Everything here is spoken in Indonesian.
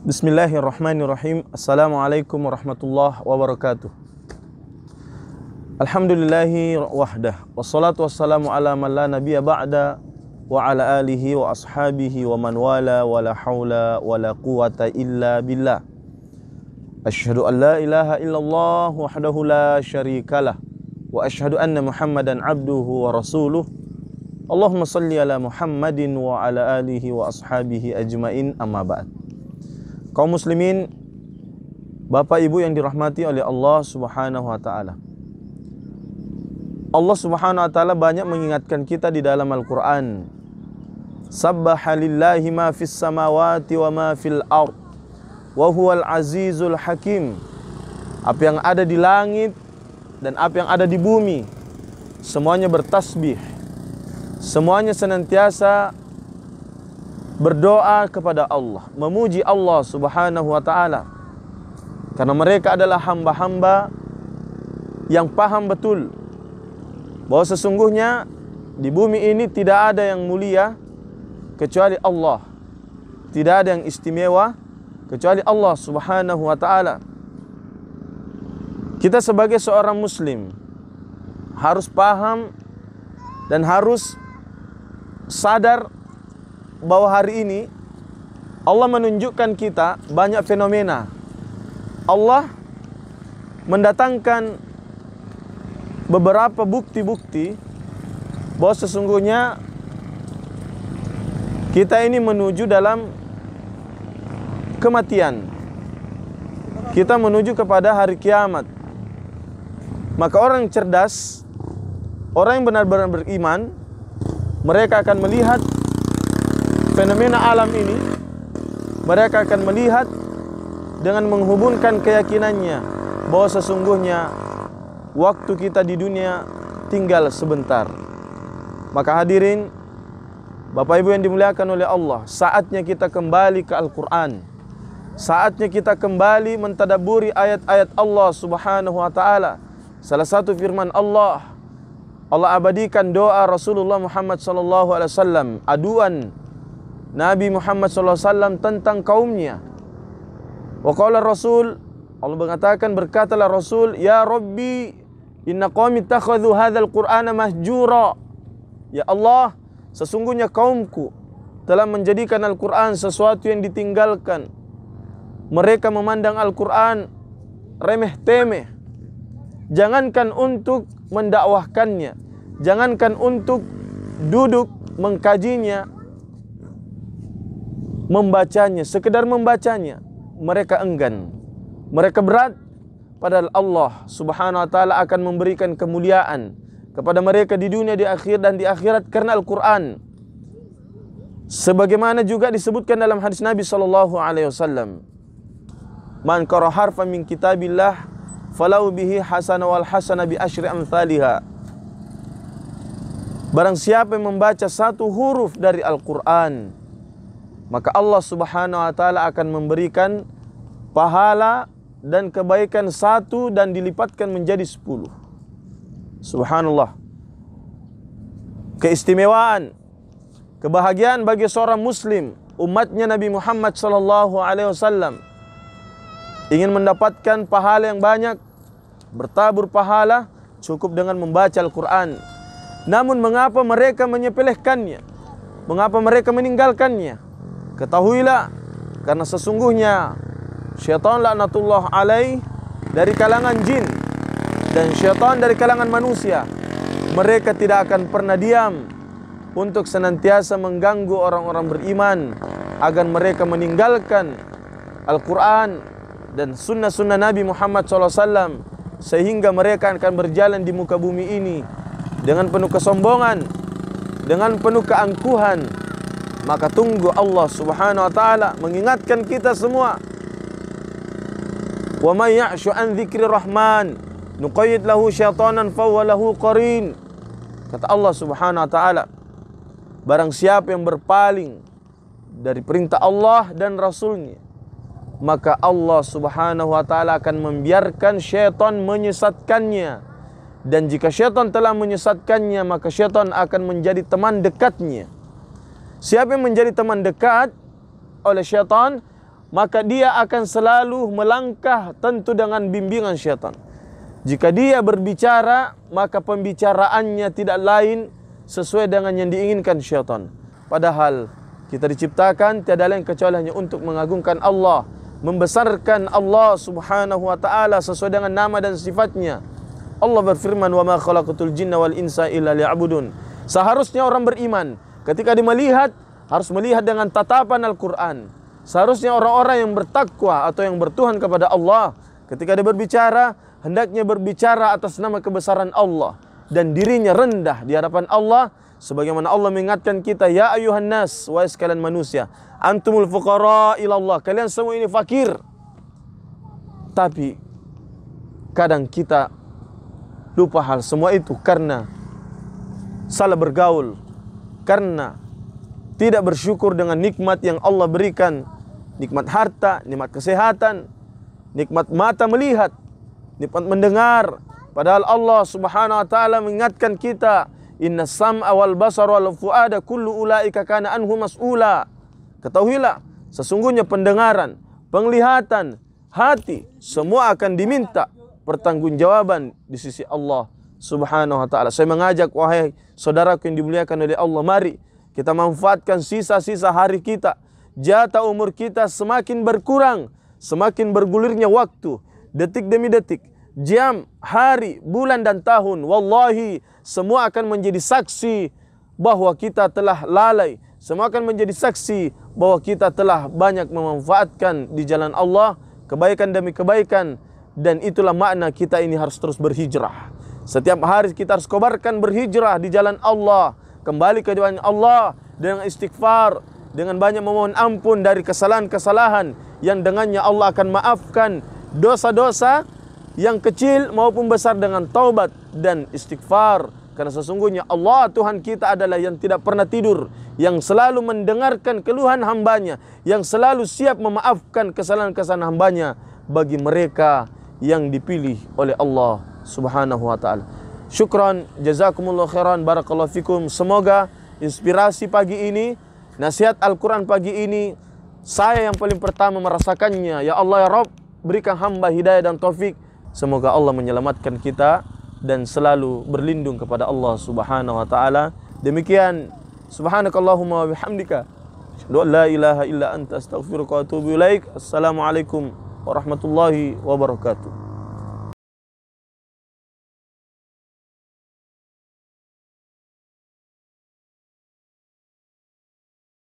Bismillahirrahmanirrahim. Assalamualaikum warahmatullahi wabarakatuh. Alhamdulillahi wahdah. Wassalatu wassalamu ala man la nabiyya ba'da wa ala alihi wa ashabihi wa man wala wa la hawla wa la quwata illa billah. Asyhadu an la ilaha illallah wahdahu la syarikalah wa asyhadu anna Muhammadan abduhu wa rasuluh. Allahumma salli ala Muhammadin wa ala alihi wa ashabihi ajmain, amma ba'd. Kaum muslimin, Bapak Ibu yang dirahmati oleh Allah Subhanahu wa taala. Allah Subhanahu wa taala banyak mengingatkan kita di dalam Al-Qur'an. Sabbaha lillahi ma fis samawati wa ma fil ard wa huwal azizul hakim. Apa yang ada di langit dan apa yang ada di bumi, semuanya bertasbih. Semuanya senantiasa berdoa kepada Allah, memuji Allah Subhanahu wa taala. Karena mereka adalah hamba-hamba yang paham betul bahwa sesungguhnya di bumi ini tidak ada yang mulia kecuali Allah. Tidak ada yang istimewa kecuali Allah Subhanahu wa taala. Kita sebagai seorang muslim harus paham dan harus sadar bahwa hari ini Allah menunjukkan kita banyak fenomena. Allah mendatangkan beberapa bukti-bukti bahwa sesungguhnya kita ini menuju dalam kematian. Kita menuju kepada hari kiamat. Maka orang yang cerdas, orang yang benar-benar beriman, mereka akan melihat fenomena alam ini. Mereka akan melihat dengan menghubungkan keyakinannya bahwa sesungguhnya waktu kita di dunia tinggal sebentar. Maka hadirin, Bapak Ibu yang dimuliakan oleh Allah, saatnya kita kembali ke Al-Quran. Saatnya kita kembali mentadaburi ayat-ayat Allah Subhanahu wa taala. Salah satu firman Allah abadikan doa Rasulullah Muhammad sallallahu alaihi wasallam, aduan Nabi Muhammad SAW tentang kaumnya. Wa qala Rasul, Allah mengatakan, berkatalah Rasul, ya Rabbi inna qaumi takhadhu hadzal Qur'ana mahjura. Ya Allah, sesungguhnya kaumku telah menjadikan Al-Quran sesuatu yang ditinggalkan. Mereka memandang Al-Quran remeh-temeh. Jangankan untuk mendakwahkannya, jangankan untuk duduk mengkajinya, membacanya, sekedar membacanya, mereka enggan. Mereka berat, padahal Allah Subhanahu wa taala akan memberikan kemuliaan kepada mereka di dunia, di akhir dan di akhirat karena Al-Quran. Sebagaimana juga disebutkan dalam hadis Nabi sallallahu alaihi wasallam, man qara harfan min kitabillah falau bihi hasanah wal hasanah bi asyri amsalha. Barang siapa yang membaca satu huruf dari Al-Quran, maka Allah Subhanahu wa taala akan memberikan pahala dan kebaikan satu dan dilipatkan menjadi 10. Subhanallah. Keistimewaan, kebahagiaan bagi seorang muslim, umatnya Nabi Muhammad sallallahu alaihi wasallam, ingin mendapatkan pahala yang banyak, bertabur pahala, cukup dengan membaca Al-Quran. Namun mengapa mereka menyepelekannya? Mengapa mereka meninggalkannya? Ketahuilah, karena sesungguhnya syaitan laknatullah alaih dari kalangan jin dan syaitan dari kalangan manusia, mereka tidak akan pernah diam untuk senantiasa mengganggu orang-orang beriman agar mereka meninggalkan Al-Quran dan sunnah-sunnah Nabi Muhammad SAW, sehingga mereka akan berjalan di muka bumi ini dengan penuh kesombongan, dengan penuh keangkuhan. Maka tunggu Allah Subhanahu wa taala mengingatkan kita semua. Wa may ya'shu an dzikri rahman nuqayyid lahu syaitanan fa huwa lahu qarin. Kata Allah Subhanahu wa taala, barang siapa yang berpaling dari perintah Allah dan Rasulnya, maka Allah Subhanahu wa taala akan membiarkan syaitan menyesatkannya. Dan jika syaitan telah menyesatkannya, maka syaitan akan menjadi teman dekatnya. Siapa yang menjadi teman dekat oleh syaitan, maka dia akan selalu melangkah tentu dengan bimbingan syaitan. Jika dia berbicara, maka pembicaraannya tidak lain sesuai dengan yang diinginkan syaitan. Padahal kita diciptakan tiada lain kecuali hanya untuk mengagungkan Allah, membesarkan Allah Subhanahu wa taala sesuai dengan nama dan sifatnya. Allah berfirman, "Wa ma khalaqatul jinna wal insa illa liya'budun." Seharusnya orang beriman ketika dia melihat harus melihat dengan tatapan Al-Qur'an. Seharusnya orang-orang yang bertakwa atau yang bertuhan kepada Allah ketika dia berbicara hendaknya berbicara atas nama kebesaran Allah dan dirinya rendah di hadapan Allah, sebagaimana Allah mengingatkan kita, ya ayuhan nas, wahai sekalian manusia, antumul fuqara ilallah, kalian semua ini fakir. Tapi kadang kita lupa hal semua itu karena salah bergaul, karena tidak bersyukur dengan nikmat yang Allah berikan, nikmat harta, nikmat kesehatan, nikmat mata melihat, nikmat mendengar. Padahal Allah Subhanahu wa taala mengingatkan kita, inna sam'a wal basara wal fuada kullu ulaika kana anhu mas'ula. Ketahuilah, sesungguhnya pendengaran, penglihatan, hati semua akan diminta pertanggungjawaban di sisi Allah Subhanahu wa taala. Saya mengajak wahai saudaraku yang dimuliakan oleh Allah, mari kita manfaatkan sisa-sisa hari kita. Jatah umur kita semakin berkurang, semakin bergulirnya waktu, detik demi detik, jam, hari, bulan dan tahun. Wallahi, semua akan menjadi saksi bahwa kita telah lalai. Semua akan menjadi saksi bahwa kita telah banyak memanfaatkan di jalan Allah, kebaikan demi kebaikan. Dan itulah makna kita ini harus terus berhijrah. Setiap hari kita harus kobarkan berhijrah di jalan Allah, kembali ke jalan Allah dengan istighfar, dengan banyak memohon ampun dari kesalahan-kesalahan yang dengannya Allah akan maafkan dosa-dosa yang kecil maupun besar dengan taubat dan istighfar. Karena sesungguhnya Allah Tuhan kita adalah yang tidak pernah tidur, yang selalu mendengarkan keluhan hambanya, yang selalu siap memaafkan kesalahan-kesalahan hambanya bagi mereka yang dipilih oleh Allah Subhanahu wa taala. Syukran, jazakumullah khairan, barakallahu fikum. Semoga inspirasi pagi ini, nasihat Al-Quran pagi ini, saya yang paling pertama merasakannya. Ya Allah ya Rabb, berikan hamba hidayah dan taufik. Semoga Allah menyelamatkan kita dan selalu berlindung kepada Allah Subhanahu wa taala. Demikian, subhanakallahumma wa bihamdika, asyhadu an la ilaha illa anta, astaghfiruka wa atubu ilaik. Assalamualaikum warahmatullahi wabarakatuh.